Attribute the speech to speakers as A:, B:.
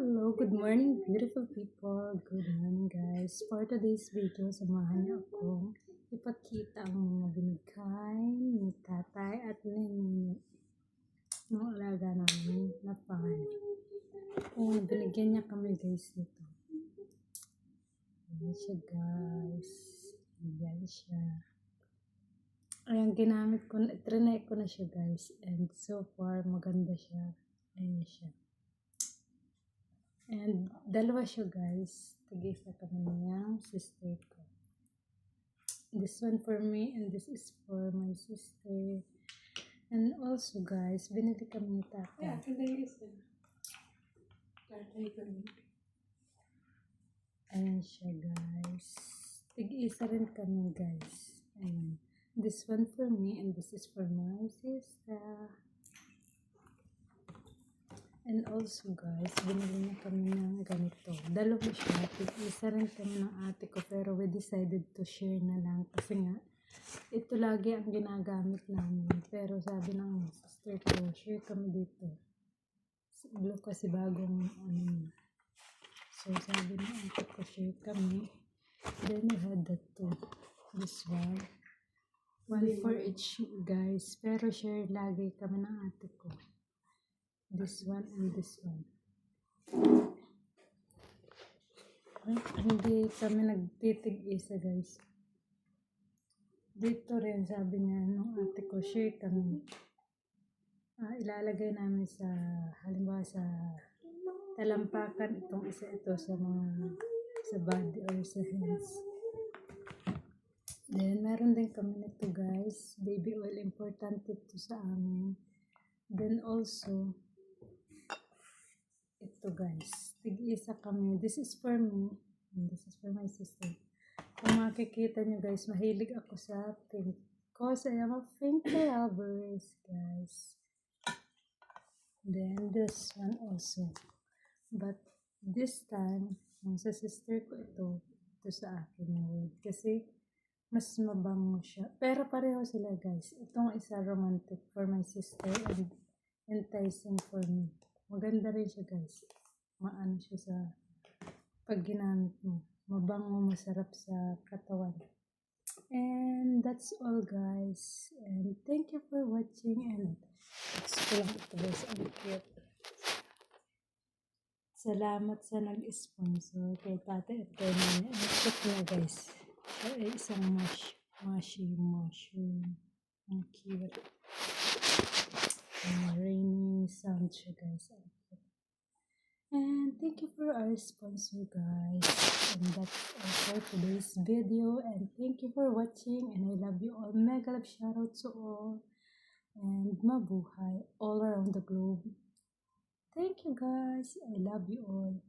A: Hello, good morning, beautiful people. Good morning, guys. For today's video, samahan niyo akong ipakita ang mga binigay ni tatay at ni mga alaga namin na pan. Binigyan niya kami, guys, nito. Ayan siya, guys. Ayan siya. Ayan, ginamit ko, trinay ko na siya, guys. And so far, maganda siya. Ayan siya. And dalawa siya, guys. Tig-isa kami niyang sister ko. This one for me and this is for my sister. And also, guys, binili kami ni tata. Ayan siya, guys. Tig-isa rin kami, guys. Ayan. This one for me and this is for my sister. And also, guys, binili niya kami ng ganito. Dalawa siya. Tig-isa rin kami ng ate ko, pero we decided to share na lang. Kasi nga, ito lagi ang ginagamit namin. Pero sabi ng sister ko, share kami dito. Blue kasi bagong ano. So, sabi ng ate ko, share kami. Then, we had that too. This one. One for each, guys. Pero share lagi kami ng ate ko. This one and this one. Hindi kami nagtitig-isa, guys. Dito rin, sabi niya, nung ate ko, share kami. Ilalagay namin sa, halimbawa sa talampakan, itong isa ito sa mga, sa body or sa hands. Then, meron din kami nito, guys. Baby oil, important ito sa amin. Then also, ito, guys. Tig-isa kami. This is for me. And this is for my sister. Kung makikita nyo, guys, mahilig ako sa pink. Because I am a pink lovers, guys. Then, this one also. But, this time, sa sister ko ito sa akin yun. Kasi, mas mabango siya. Pero pareho sila, guys. Itong isa romantic for my sister and enticing for me. Maganda rin siya, guys. Maano siya sa pag ginamit mo. Mabango, masarap sa katawan. And that's all, guys. And thank you for watching. And it's ko lang ito, guys. Ang cute. Salamat sa nag-sponsor kay tate at kay nani. Ang cute na, guys. Siya ay isang mushroom. Ang cute. Rainy sound siya, guys. And thank you for our sponsor, guys. And that's all for today's video. And thank you for watching. And I love you all. Mega love shoutout to all. And mabuhay all around the globe. Thank you, guys. I love you all.